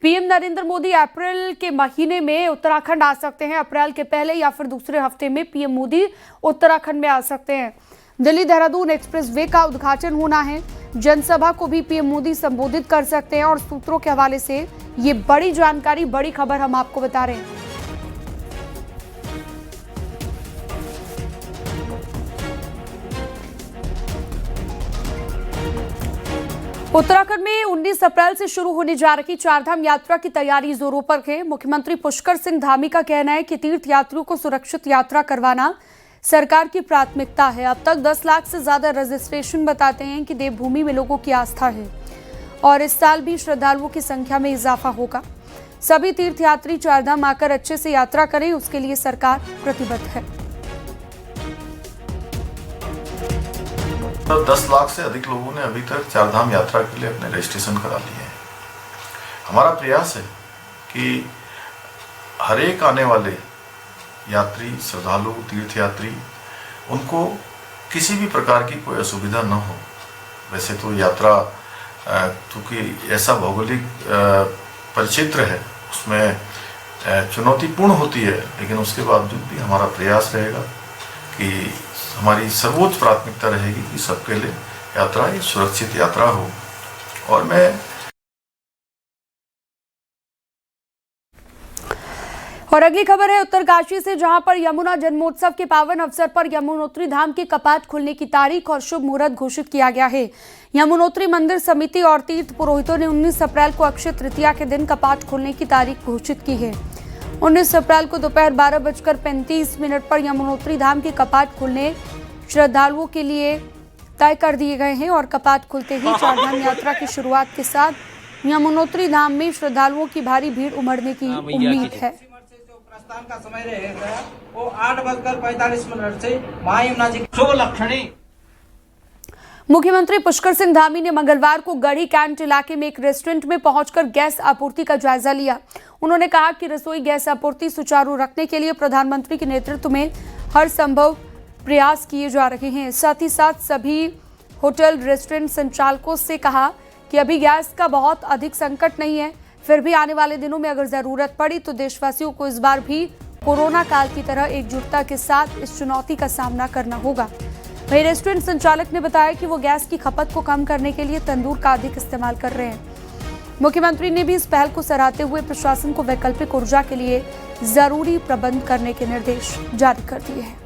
PM Narendra Modi अप्रैल के महीने में उत्तराखंड आ सकते हैं। अप्रैल के पहले या फिर दूसरे हफ्ते में पीएम मोदी उत्तराखंड में आ सकते हैं। दिल्ली देहरादून एक्सप्रेसवे का उद्घाटन होना है। जनसभा को भी पीएम मोदी संबोधित कर सकते हैं और सूत्रों के हवाले से ये बड़ी जानकारी, बड़ी खबर हम आपको बता रहे हैं। उत्तराखंड में 19 अप्रैल से शुरू होने जा रही चारधाम यात्रा की तैयारी जोरों पर है। मुख्यमंत्री पुष्कर सिंह धामी का कहना है कि तीर्थ यात्रियों को सुरक्षित यात्रा करवाना सरकार की प्राथमिकता है। अब तक 10 लाख से ज्यादा रजिस्ट्रेशन बताते हैं कि देवभूमि में लोगों की आस्था है और इस साल भी श्रद्धालुओं की संख्या में इजाफा होगा। सभी तीर्थयात्री चारधाम आकर अच्छे से यात्रा करें, उसके लिए सरकार प्रतिबद्ध है। 10 लाख से अधिक लोगों ने अभी तक चारधाम यात्रा के लिए अपने रजिस्ट्रेशन करा लिए हैं। हमारा प्रयास है कि हर एक आने वाले यात्री, श्रद्धालु, तीर्थयात्री, उनको किसी भी प्रकार की कोई असुविधा न हो। वैसे तो यात्रा क्योंकि ऐसा भौगोलिक परिक्षेत्र है, उसमें चुनौतीपूर्ण होती है, लेकिन उसके बावजूद भी हमारा प्रयास रहेगा कि हमारी सर्वोच्च प्राथमिकता रहेगी कि सबके लिए यात्रा एक सुरक्षित यात्रा हो। और अगली खबर है उत्तरकाशी से, जहां पर यमुना जन्मोत्सव के पावन अवसर पर यमुनोत्री धाम के कपाट खुलने की तारीख और शुभ मुहूर्त घोषित किया गया है। यमुनोत्री मंदिर समिति और तीर्थ पुरोहितों ने 19 अप्रैल को अक्षय तृतीया के दिन कपाट खुलने की तारीख घोषित की है। 19 अप्रैल को दोपहर 12:35 पर यमुनोत्री धाम के कपाट खुलने श्रद्धालुओं के लिए तय कर दिए गए हैं और कपाट खुलते ही चारधाम यात्रा की शुरुआत के साथ यमुनोत्री धाम में श्रद्धालुओं की भारी भीड़ उमड़ने की उम्मीद है। प्रस्थान का समय रहेगा वो 8:45 से मां यमुना जी शुभ लक्षणी। मुख्यमंत्री पुष्कर सिंह धामी ने मंगलवार को गढ़ी कैंट इलाके में एक रेस्टोरेंट में पहुंचकर गैस आपूर्ति का जायजा लिया। उन्होंने कहा कि रसोई गैस आपूर्ति सुचारू रखने के लिए प्रधानमंत्री के नेतृत्व में हर संभव प्रयास किए जा रहे हैं। साथ ही साथ सभी होटल, रेस्टोरेंट संचालकों से कहा कि अभी गैस का बहुत अधिक संकट नहीं है, फिर भी आने वाले दिनों में अगर जरूरत पड़ी तो देशवासियों को इस बार भी कोरोना काल की तरह एकजुटता के साथ इस चुनौती का सामना करना होगा। वहीं रेस्टोरेंट संचालक ने बताया कि वो गैस की खपत को कम करने के लिए तंदूर का अधिक इस्तेमाल कर रहे हैं। मुख्यमंत्री ने भी इस पहल को सराहते हुए प्रशासन को वैकल्पिक ऊर्जा के लिए जरूरी प्रबंध करने के निर्देश जारी कर दिए हैं।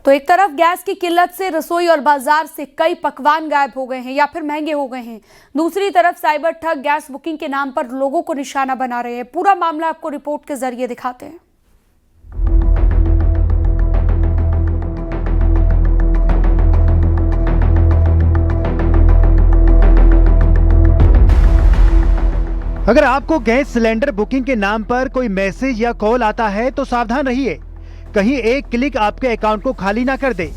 तो एक तरफ गैस की किल्लत से रसोई और बाजार से कई पकवान गायब हो गए हैं या फिर महंगे हो गए हैं, दूसरी तरफ साइबर ठग गैस बुकिंग के नाम पर लोगों को निशाना बना रहे हैं। पूरा मामला आपको रिपोर्ट के जरिए दिखाते हैं। अगर आपको गैस सिलेंडर बुकिंग के नाम पर कोई मैसेज या कॉल आता है तो सावधान रहिए, कहीं एक क्लिक आपके अकाउंट को खाली ना कर दे।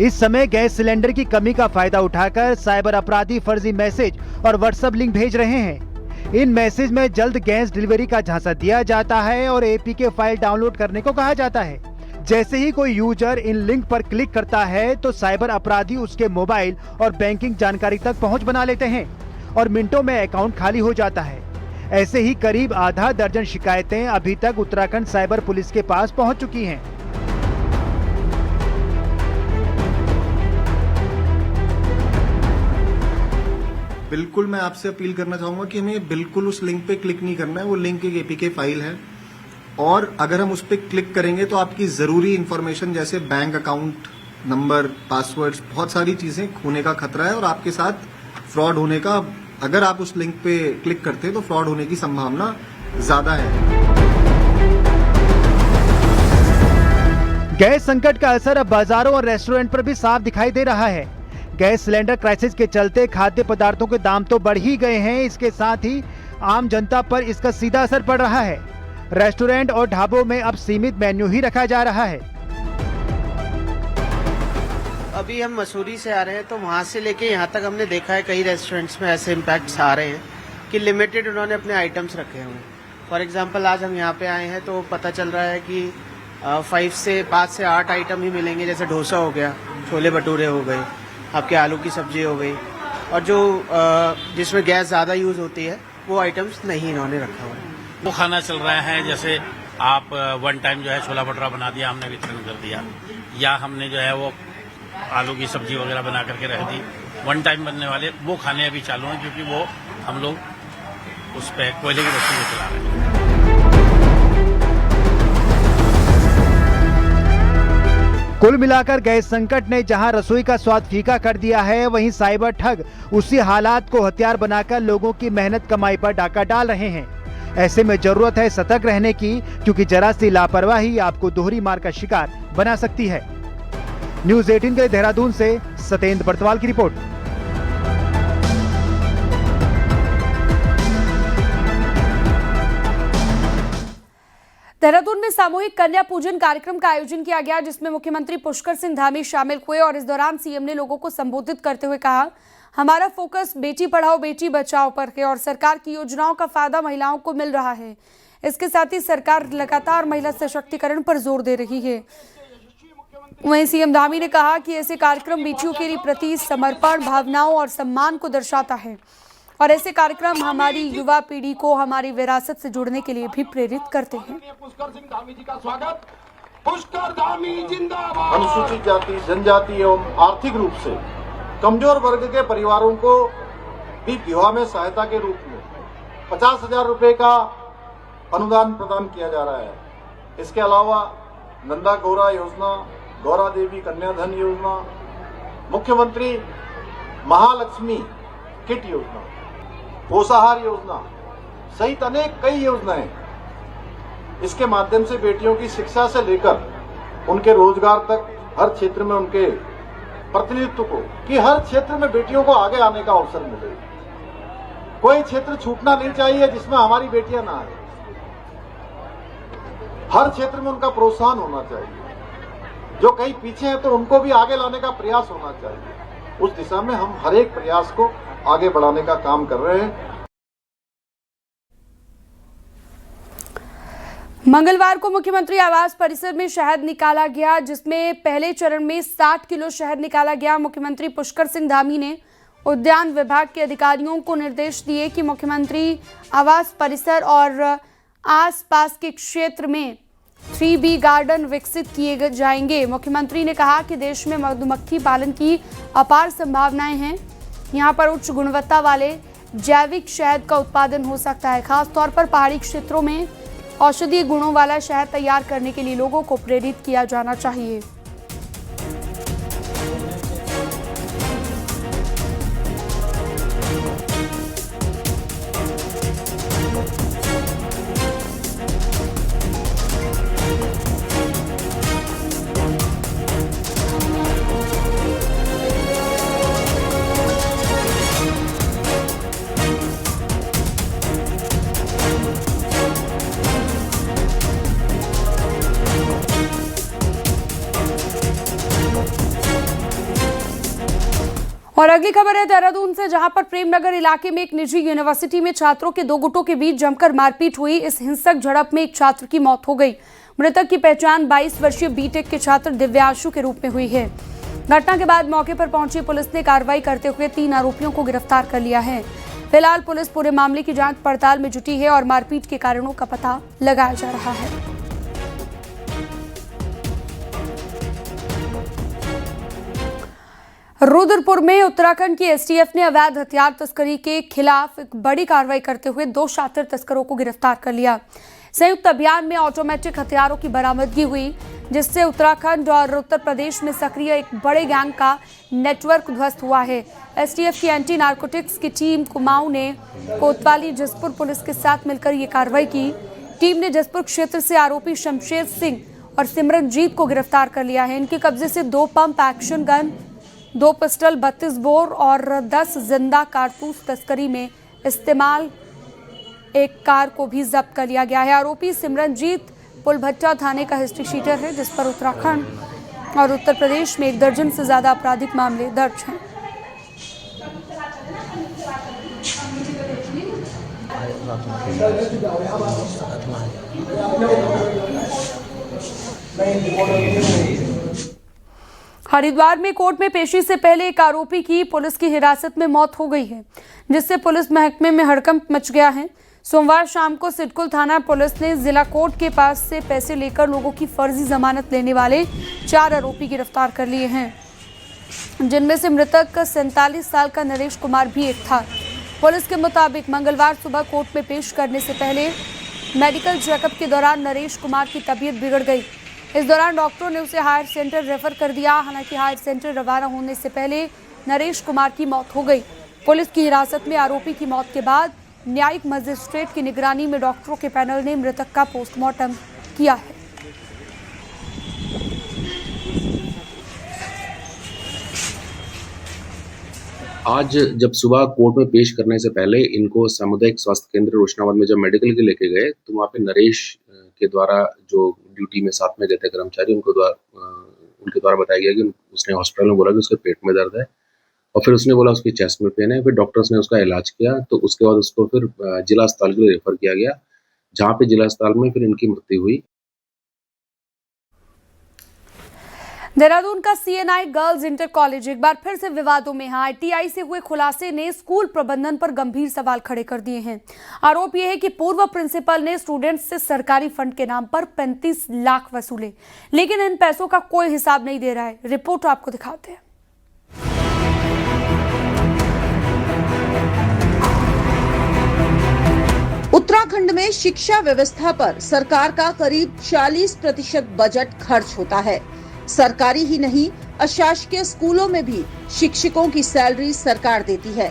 इस समय गैस सिलेंडर की कमी का फायदा उठाकर साइबर अपराधी फर्जी मैसेज और व्हाट्सएप लिंक भेज रहे हैं। इन मैसेज में जल्द गैस डिलीवरी का झांसा दिया जाता है और एपीके फाइल डाउनलोड करने को कहा जाता है। जैसे ही कोई यूजर इन लिंक पर क्लिक करता है तो साइबर अपराधी उसके मोबाइल और बैंकिंग जानकारी तक पहुँच बना लेते हैं और मिनटों में अकाउंट खाली हो जाता है। ऐसे ही करीब आधा दर्जन शिकायतें अभी तक उत्तराखंड साइबर पुलिस के पास पहुंच चुकी हैं। बिल्कुल मैं आपसे अपील करना चाहूंगा कि हमें बिल्कुल उस लिंक पे क्लिक नहीं करना है। वो लिंक एक एपीके फाइल है और अगर हम उस पर क्लिक करेंगे तो आपकी जरूरी इंफॉर्मेशन जैसे बैंक अकाउंट नंबर, पासवर्ड्स, बहुत सारी चीजें खोने का खतरा है और आपके साथ फ्रॉड होने का, अगर आप उस लिंक पे क्लिक करते हैं तो फ्रॉड होने की संभावना ज्यादा है। गैस संकट का असर अब बाजारों और रेस्टोरेंट पर भी साफ दिखाई दे रहा है। गैस सिलेंडर क्राइसिस के चलते खाद्य पदार्थों के दाम तो बढ़ ही गए हैं, इसके साथ ही आम जनता पर इसका सीधा असर पड़ रहा है। रेस्टोरेंट और ढाबों में अब सीमित मेन्यू ही रखा जा रहा है। अभी हम मसूरी से आ रहे हैं तो वहाँ से लेके यहाँ तक हमने देखा है कई रेस्टोरेंट्स में ऐसे इम्पैक्ट्स आ रहे हैं कि लिमिटेड उन्होंने अपने आइटम्स रखे हुए हैं। फॉर एग्जांपल आज हम यहाँ पे आए हैं तो पता चल रहा है कि 5 से 8 आइटम ही मिलेंगे, जैसे डोसा हो गया, छोले भटूरे हो गए, आपके आलू की सब्जी हो गई, और जो जिसमें गैस ज़्यादा यूज़ होती है वो आइटम्स नहीं इन्होंने रखा हुआ है। वो खाना चल रहा है, जैसे आप वन टाइम जो है छोला भटूरा बना दिया, हमने वितरण कर दिया, या हमने जो है वो आलू की सब्जी वगैरह बना करके रख दी। वन टाइम बनने वाले वो खाने अभी चालू हैं, क्योंकि वो हम लोग उस पर कोयले की वस्तु को चला रहे हैं। कुल मिलाकर गैस संकट ने जहां रसोई का स्वाद फीका कर दिया है, वहीं साइबर ठग उसी हालात को हथियार बनाकर लोगों की मेहनत कमाई पर डाका डाल रहे हैं। ऐसे में जरूरत है सतर्क रहने की, क्योंकि जरा सी लापरवाही आपको दोहरी मार का शिकार बना सकती है। न्यूज़ 18 के लिए देहरादून से सतेंद्र बर्तवाल की रिपोर्ट। देहरादून में सामूहिक कन्या पूजन कार्यक्रम का आयोजन किया गया, जिसमें मुख्यमंत्री पुष्कर सिंह धामी शामिल हुए और इस दौरान सीएम ने लोगों को संबोधित करते हुए कहा, हमारा फोकस बेटी पढ़ाओ बेटी बचाओ पर है और सरकार की योजनाओं का फायदा महिलाओं को मिल रहा है। इसके साथ ही सरकार लगातार महिला सशक्तिकरण पर जोर दे रही है। वहीं सीएम धामी ने कहा कि ऐसे कार्यक्रम बेटियों के प्रति समर्पण भावनाओं और सम्मान को दर्शाता है और ऐसे कार्यक्रम हमारी युवा पीढ़ी को हमारी विरासत से जुड़ने के लिए भी प्रेरित करते हैं। पुष्कर सिंह धामी जी का स्वागत। पुष्कर धामी जिंदाबाद। अनुसूचित जाति, जनजाति एवं आर्थिक रूप से कमजोर वर्ग के परिवारों को भी विवाह में सहायता के रूप में 50,000 रुपए का अनुदान प्रदान किया जा रहा है। इसके अलावा नंदा गौरा योजना, गौरा देवी कन्याधन योजना, मुख्यमंत्री महालक्ष्मी किट योजना, पोषाहार योजना सहित अनेक कई योजनाएं, इसके माध्यम से बेटियों की शिक्षा से लेकर उनके रोजगार तक हर क्षेत्र में उनके प्रतिनिधित्व को, कि हर क्षेत्र में बेटियों को आगे आने का अवसर मिले। कोई क्षेत्र छूटना नहीं चाहिए जिसमें हमारी बेटियां ना आए। हर क्षेत्र में उनका प्रोत्साहन होना चाहिए। जो कहीं पीछे हैं तो उनको भी आगे लाने का प्रयास होना चाहिए। उस दिशा में हम हर एक प्रयास को आगे बढ़ाने का काम कर रहे हैं। मंगलवार को मुख्यमंत्री आवास परिसर में शहद निकाला गया, जिसमें पहले चरण में 60 किलो शहद निकाला गया। मुख्यमंत्री पुष्कर सिंह धामी ने उद्यान विभाग के अधिकारियों को निर्देश दिए कि मुख्यमंत्री आवास परिसर और आसपास के क्षेत्र में 3B गार्डन विकसित किए जाएंगे। मुख्यमंत्री ने कहा कि देश में मधुमक्खी पालन की अपार संभावनाएं हैं। यहाँ पर उच्च गुणवत्ता वाले जैविक शहद का उत्पादन हो सकता है। खासतौर पर पहाड़ी क्षेत्रों में औषधीय गुणों वाला शहद तैयार करने के लिए लोगों को प्रेरित किया जाना चाहिए। और अगली खबर है देहरादून से, जहां पर प्रेमनगर इलाके में एक निजी यूनिवर्सिटी में छात्रों के दो गुटों के बीच जमकर मारपीट हुई। इस हिंसक झड़प में एक छात्र की मौत हो गई। मृतक की पहचान 22 वर्षीय बीटेक के छात्र दिव्यांशु के रूप में हुई है। घटना के बाद मौके पर पहुंची पुलिस ने कार्रवाई करते हुए 3 आरोपियों को गिरफ्तार कर लिया है। फिलहाल पुलिस पूरे मामले की जांच पड़ताल में जुटी है और मारपीट के कारणों का पता लगाया जा रहा है। रुद्रपुर में उत्तराखंड की एसटीएफ ने अवैध हथियार तस्करी के खिलाफ एक बड़ी कार्रवाई करते हुए 2 शातिर तस्करों को गिरफ्तार कर लिया। संयुक्त अभियान में ऑटोमेटिक हथियारों की बरामदगी हुई, जिससे उत्तराखंड और उत्तर प्रदेश में सक्रिय एक बड़े गैंग का नेटवर्क ध्वस्त हुआ है। एसटीएफ की एंटी नारकोटिक्स की टीम कुमाऊं ने कोतवाली जसपुर पुलिस के साथ मिलकर ये कार्रवाई की। टीम ने जसपुर क्षेत्र से आरोपी शमशेर सिंह और सिमरनजीत को गिरफ्तार कर लिया है। इनके कब्जे से 2 pump action gun, 2 pistol, 32 bore और 10 जिंदा कारतूस तस्करी में इस्तेमाल एक कार को भी जब्त कर लिया गया है। आरोपी सिमरनजीत पुलभट्टा थाने का हिस्ट्री शीटर है, जिस पर उत्तराखंड और उत्तर प्रदेश में 1 दर्जन से ज्यादा आपराधिक मामले दर्ज हैं। हरिद्वार में कोर्ट में पेशी से पहले एक आरोपी की पुलिस की हिरासत में मौत हो गई है, जिससे पुलिस महकमे में हड़कंप मच गया है। सोमवार शाम को सिडकुल थाना पुलिस ने जिला कोर्ट के पास से पैसे लेकर लोगों की फर्जी जमानत लेने वाले 4 आरोपी गिरफ्तार कर लिए हैं, जिनमें से मृतक 47 साल का नरेश कुमार भी एक था। पुलिस के मुताबिक मंगलवार सुबह कोर्ट में पेश करने से पहले मेडिकल चेकअप के दौरान नरेश कुमार की तबीयत बिगड़ गई। इस दौरान डॉक्टरों ने उसे हायर सेंटर रेफर कर दिया। हालांकि हायर सेंटर रवाना होने से पहले नरेश कुमार की मौत हो गई। पुलिस की हिरासत में आरोपी की मौत के बाद न्यायिक मजिस्ट्रेट की निगरानी में डॉक्टरों के पैनल ने मृतक का पोस्टमार्टम किया है। आज जब सुबह कोर्ट में पेश करने से पहले इनको सामुदायिक स्वास्थ्य केंद्र रोशनाबाद में जब मेडिकल के लेके गए तो वहाँ पे नरेश के द्वारा जो ड्यूटी में साथ में गए थे कर्मचारी उनके द्वारा बताया गया कि उसने हॉस्पिटल में बोला कि उसके पेट में दर्द है और फिर उसने बोला उसकी चेस्ट में पेन है। फिर डॉक्टर्स ने उसका इलाज किया तो उसके बाद उसको फिर जिला अस्पताल के लिए रेफर किया गया, जहाँ पे जिला अस्पताल में फिर इनकी मृत्यु हुई। देहरादून का सीएनआई गर्ल्स इंटर कॉलेज एक बार फिर से विवादों में है। आईटीआई से हुए खुलासे ने स्कूल प्रबंधन पर गंभीर सवाल खड़े कर दिए हैं। आरोप यह है कि पूर्व प्रिंसिपल ने स्टूडेंट्स से सरकारी फंड के नाम पर 35 लाख वसूले, लेकिन इन पैसों का कोई हिसाब नहीं दे रहा है। रिपोर्ट आपको दिखाते हैं। उत्तराखंड में शिक्षा व्यवस्था पर सरकार का करीब 40% बजट खर्च होता है। सरकारी ही नहीं, अशासकीय स्कूलों में भी शिक्षकों की सैलरी सरकार देती है,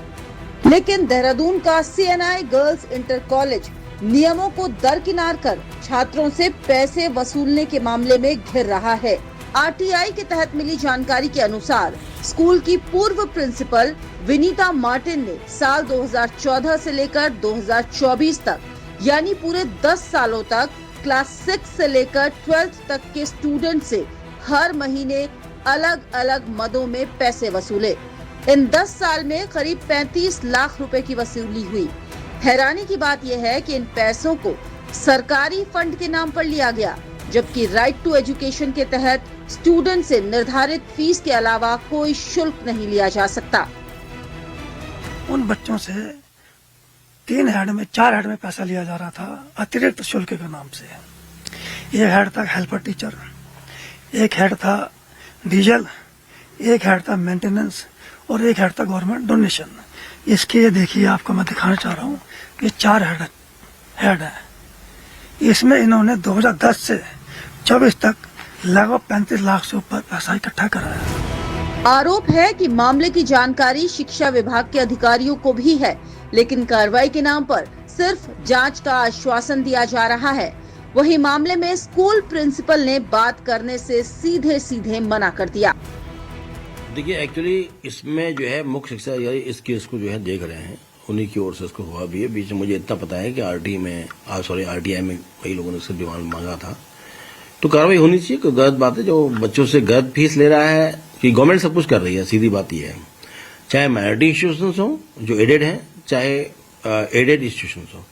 लेकिन देहरादून का सीएनआई गर्ल्स इंटर कॉलेज नियमों को दरकिनार कर छात्रों से पैसे वसूलने के मामले में घिर रहा है। आरटीआई के तहत मिली जानकारी के अनुसार स्कूल की पूर्व प्रिंसिपल विनीता मार्टिन ने साल 2014 से लेकर 2024 तक यानी पूरे 10 सालों तक क्लास 6 से लेकर 12th तक के स्टूडेंट से हर महीने अलग अलग मदों में पैसे वसूले। इन 10 साल में करीब 35 लाख रुपए की वसूली हुई। हैरानी की बात यह है कि इन पैसों को सरकारी फंड के नाम पर लिया गया, जबकि राइट टू एजुकेशन के तहत स्टूडेंट से निर्धारित फीस के अलावा कोई शुल्क नहीं लिया जा सकता। उन बच्चों से 3 हेड में 4 हेड में पैसा लिया जा रहा था अतिरिक्त शुल्क के नाम से। एक हेड था हेल्पर टीचर, एक हेड था डीजल, एक हेड था मेंटेनेंस और एक हेड था गवर्नमेंट डोनेशन। इसके ये देखिए, आपको मैं दिखाना चाह रहा हूँ कि 4 हेड है। इसमें इन्होंने 2010 से 24 तक लगभग 35 लाख से ऊपर पैसा इकट्ठा करा है। आरोप है कि मामले की जानकारी शिक्षा विभाग के अधिकारियों को भी है, लेकिन कार्रवाई के नाम पर सिर्फ जांच का आश्वासन दिया जा रहा है। वही मामले में स्कूल प्रिंसिपल ने बात करने से सीधे सीधे मना कर दिया। देखिए, एक्चुअली इसमें जो है मुख्य शिक्षा अधिकारी इस केस को जो है देख रहे हैं, उन्हीं की ओर से इसको हुआ भी है। बीच में मुझे इतना पता है कि आरटीआई में कई लोगों ने इससे डिमांड मांगा था, तो कार्रवाई होनी चाहिए। कोई गलत बात है जो बच्चों से गलत फीस ले रहा है कि गवर्नमेंट सब कुछ कर रही है, सीधी बात यह है। चाहे माइनॉरिटी इंस्टीट्यूशंस हो जो एडेड हैं, चाहे एडेड इंस्टीट्यूशंस हो,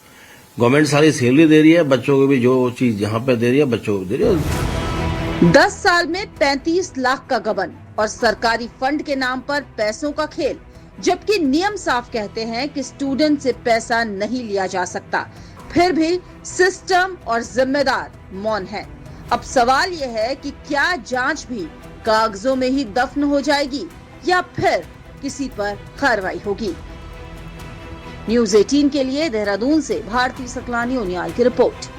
गवर्नमेंट सारी सैलरी दे रही है, बच्चों को भी जो चीज यहाँ पे दे रही है बच्चों को दे रही है। 10 साल में 35 लाख का गबन और सरकारी फंड के नाम पर पैसों का खेल, जबकि नियम साफ कहते हैं कि स्टूडेंट से पैसा नहीं लिया जा सकता, फिर भी सिस्टम और जिम्मेदार मौन है। अब सवाल यह है कि क्या जांच भी कागजों में ही दफन हो जाएगी या फिर किसी पर कार्रवाई होगी। न्यूज़ 18 के लिए देहरादून से भारती सकलानी उनियाल की रिपोर्ट।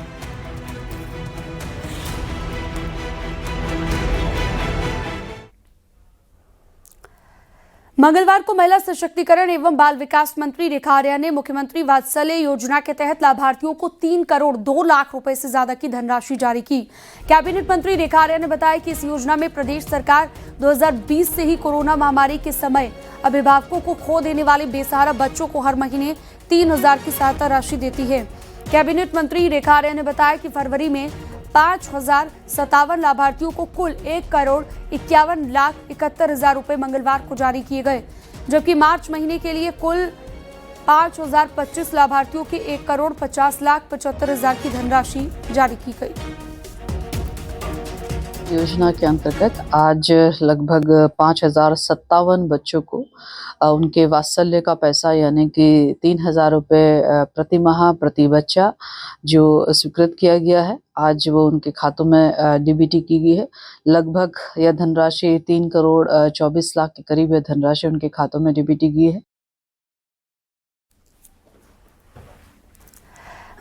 मंगलवार को महिला सशक्तिकरण एवं बाल विकास मंत्री रेखा आर्या ने मुख्यमंत्री वात्सल्य योजना के तहत लाभार्थियों को 3 करोड़ 2 लाख रुपए से ज्यादा की धनराशि जारी की। कैबिनेट मंत्री रेखा आर्या ने बताया कि इस योजना में प्रदेश सरकार 2020 से ही कोरोना महामारी के समय अभिभावकों को खो देने वाले बेसहारा बच्चों को हर महीने 3,000 की सहायता राशि देती है। कैबिनेट मंत्री रेखा आर्या ने बताया कि फरवरी में 5,057 लाभार्थियों को कुल 1 करोड़ 51 लाख 71 रुपए मंगलवार को जारी किए गए, जबकि मार्च महीने के लिए कुल 5,025 लाभार्थियों के 1 करोड़ 50 लाख 75 की धनराशि जारी की गई। योजना के अंतर्गत आज लगभग 5057 बच्चों को उनके वात्सल्य का पैसा यानी कि 3000 रुपये प्रति माह प्रति बच्चा जो स्वीकृत किया गया है, आज वो उनके खातों में डीबीटी की गई है। लगभग यह धनराशि 3 करोड़ 24 लाख के करीब यह धनराशि उनके खातों में डीबीटी की है।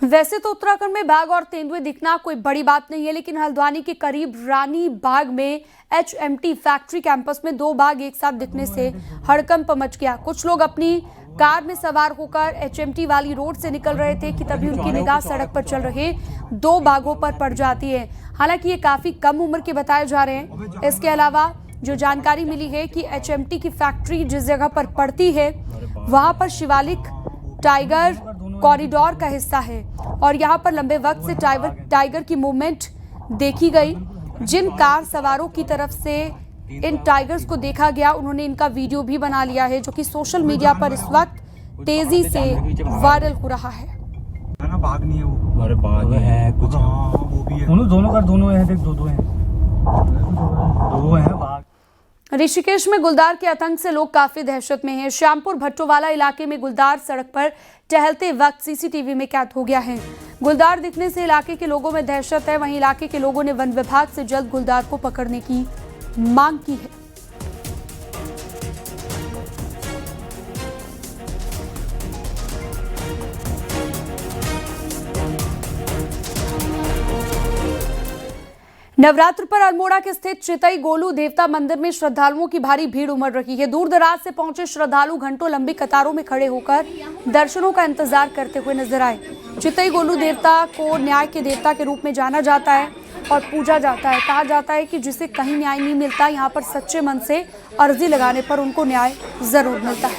वैसे तो उत्तराखंड में बाघ और तेंदुए दिखना कोई बड़ी बात नहीं है, लेकिन हल्द्वानी के करीब रानी बाग में HMT फैक्ट्री कैंपस में 2 बाघ एक साथ दिखने से हड़कंप मच गया। कुछ लोग अपनी कार में सवार होकर HMT वाली रोड से निकल रहे थे कि तभी उनकी निगाह सड़क पर चल रहे 2 बाघों पर पड़ जाती है। हालांकि ये काफी कम उम्र के बताए जा रहे हैं। इसके अलावा जो जानकारी मिली है कि HMT की फैक्ट्री जिस जगह पर पड़ती है वहां पर शिवालिक टाइगर कॉरिडोर का हिस्सा है और यहाँ पर लंबे वक्त से टाइगर की मूवमेंट देखी गई। जिन कार सवारों की तरफ से इन टाइगर्स को देखा गया, उन्होंने इनका वीडियो भी बना लिया है, जो कि सोशल मीडिया पर इस वक्त तेजी से वायरल हो रहा है। बाघ नहीं है वो, अरे बाघ है कुछ, वो भी है, दोनों का दोनों है, देख दो है बाघ। ऋषिकेश में गुलदार के आतंक से लोग काफी दहशत में हैं। श्यामपुर भट्टोवाला इलाके में गुलदार सड़क पर टहलते वक्त सीसीटीवी में कैद हो गया है। गुलदार दिखने से इलाके के लोगों में दहशत है। वहीं इलाके के लोगों ने वन विभाग से जल्द गुलदार को पकड़ने की मांग की है। नवरात्र पर अल्मोड़ा के स्थित चितई गोलू देवता मंदिर में श्रद्धालुओं की भारी भीड़ उमड़ रही है। दूर दराज से पहुंचे श्रद्धालु घंटों लंबी कतारों में खड़े होकर दर्शनों का इंतजार करते हुए नजर आए। चितई गोलू देवता को न्याय के देवता के रूप में जाना जाता है और पूजा जाता है। कहा जाता है कि जिसे कहीं न्याय नहीं मिलता, यहाँ पर सच्चे मन से अर्जी लगाने पर उनको न्याय जरूर मिलता है।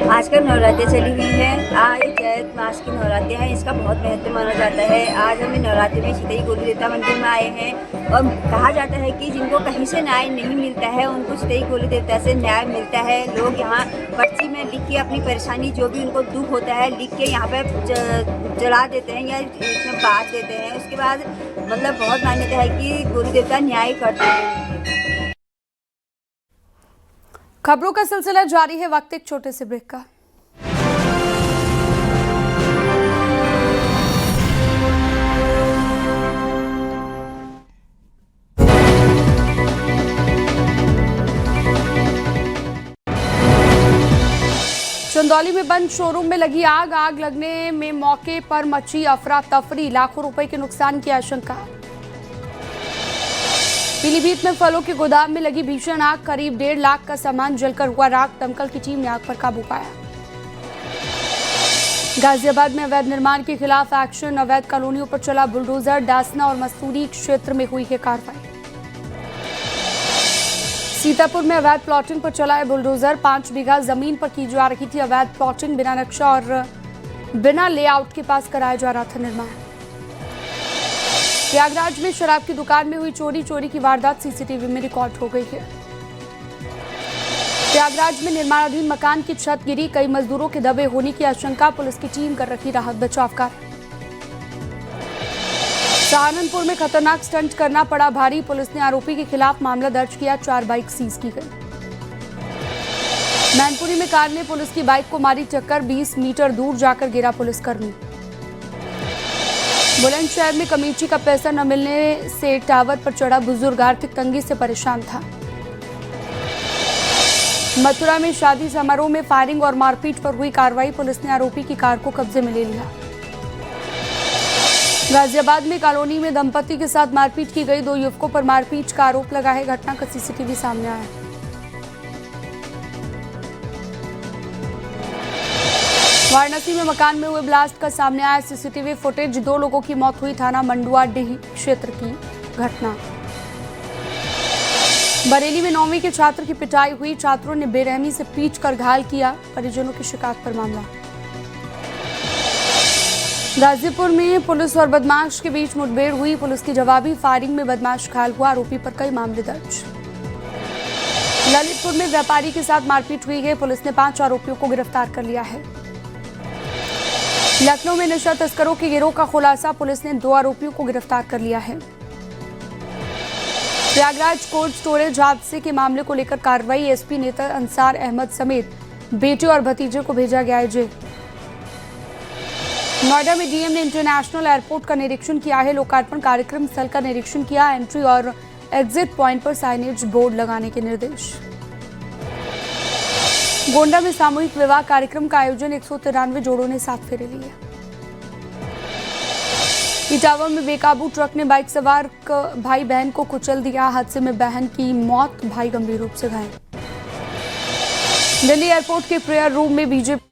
आजकल नवरात्रि चली हुई है। आज चैत मास की नवरात्रि है, इसका बहुत महत्व माना जाता है। आज हम नवरात्रि में चितई गोलू देवता मंदिर में आए हैं और कहा जाता है कि जिनको कहीं से न्याय नहीं मिलता है, उनको चितई गोलू देवता से न्याय मिलता है। लोग यहाँ पर्ची में लिख के अपनी परेशानी, जो भी उनको दुख होता है, लिख के यहाँ पे जला देते हैं या इसमें बांट देते हैं। उसके बाद मतलब बहुत मान्यता है कि गोलू देवता न्याय करते हैं। खबरों का सिलसिला जारी है, वक्त एक छोटे से ब्रेक का। चंदौली में बंद शोरूम में लगी आग लगने में मौके पर मची अफरा तफरी, लाखों रुपए के नुकसान की आशंका। पीलीभीत में फलों के गोदाम में लगी भीषण आग, करीब 1.5 लाख का सामान जलकर हुआ राख। दमकल की टीम ने आग पर काबू पाया। गाजियाबाद में अवैध निर्माण के खिलाफ एक्शन, अवैध कॉलोनियों पर चला बुलडोजर। डासना और मसूरी क्षेत्र में हुई है कार्रवाई। सीतापुर में अवैध प्लॉटिंग पर चला है बुलडोजर। 5 बीघा जमीन पर की जा रही थी अवैध प्लॉटिंग, बिना नक्शा और बिना लेआउट के पास कराया जा रहा था निर्माण। प्रयागराज में शराब की दुकान में हुई चोरी की वारदात सीसीटीवी में रिकॉर्ड हो गई है। प्रयागराज में निर्माणाधीन मकान की छत गिरी, कई मजदूरों के दबे होने की आशंका। पुलिस की टीम कर रही राहत बचाव कार्य। सहारनपुर में खतरनाक स्टंट करना पड़ा भारी, पुलिस ने आरोपी के खिलाफ मामला दर्ज किया। 4 बाइक सीज की गई। मैनपुरी में कार ने पुलिस की बाइक को मारी टक्कर, 20 मीटर दूर जाकर गिरा पुलिसकर्मी। बुलंदशहर में कमेटी का पैसा न मिलने से टावर पर चढ़ा बुजुर्ग, आर्थिक तंगी से परेशान था। मथुरा में शादी समारोह में फायरिंग और मारपीट पर हुई कार्रवाई, पुलिस ने आरोपी की कार को कब्जे में ले लिया। गाजियाबाद में कॉलोनी में दंपति के साथ मारपीट की गई, 2 युवकों पर मारपीट का आरोप लगा है। घटना का सीसीटीवी सामने आया। वाराणसी में मकान में हुए ब्लास्ट का सामने आया सीसीटीवी फुटेज, 2 लोगों की मौत हुई। थाना मंडुआडीह क्षेत्र की घटना। बरेली में 9वीं के छात्र की पिटाई हुई, छात्रों ने बेरहमी से पीटकर घायल किया, परिजनों की शिकायत पर मामला। गाजीपुर में पुलिस और बदमाश के बीच मुठभेड़ हुई, पुलिस की जवाबी फायरिंग में बदमाश घायल हुआ, आरोपी पर कई मामले दर्ज। ललितपुर में व्यापारी के साथ मारपीट हुई है, पुलिस ने 5 आरोपियों को गिरफ्तार कर लिया है। लखनऊ में नशा तस्करों के गिरोह का खुलासा, पुलिस ने 2 आरोपियों को गिरफ्तार कर लिया है। प्रयागराज कोल्ड स्टोरेज हादसे के मामले को लेकर कार्रवाई, एसपी नेता अंसार अहमद समेत बेटे और भतीजे को भेजा गया है जेल। नोएडा में डीएम ने इंटरनेशनल एयरपोर्ट का निरीक्षण किया है, लोकार्पण कार्यक्रम स्थल का निरीक्षण किया, एंट्री और एग्जिट पॉइंट पर साइनेज बोर्ड लगाने के निर्देश। गोंडा में सामूहिक विवाह कार्यक्रम का आयोजन, 193 जोड़ों ने 7 फेरे लिए। इटावा में बेकाबू ट्रक ने बाइक सवार भाई बहन को कुचल दिया, हादसे में बहन की मौत, भाई गंभीर रूप से घायल। दिल्ली एयरपोर्ट के प्रेयर रूम में बीजेपी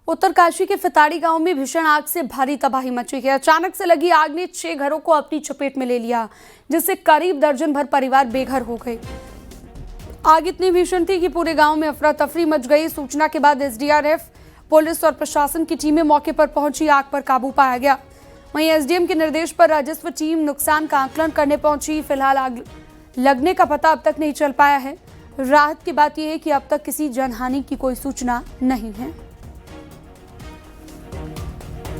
उत्तरकाशी के फिताड़ी गांव में भीषण आग से भारी तबाही मची है। अचानक से लगी आग ने 6 घरों को अपनी चपेट में ले लिया, जिससे करीब दर्जन भर परिवार बेघर हो गए। आग इतनी भीषण थी कि पूरे गांव में अफरा तफरी मच गई। सूचना के बाद एसडीआरएफ, पुलिस और प्रशासन की टीमें मौके पर पहुंची, आग पर काबू पाया गया। वहीं एसडीएम के निर्देश पर राजस्व टीम नुकसान का आकलन करने पहुंची। फिलहाल आग लगने का पता अब तक नहीं चल पाया है। राहत की बात यह है कि अब तक किसी जनहानि की कोई सूचना नहीं है।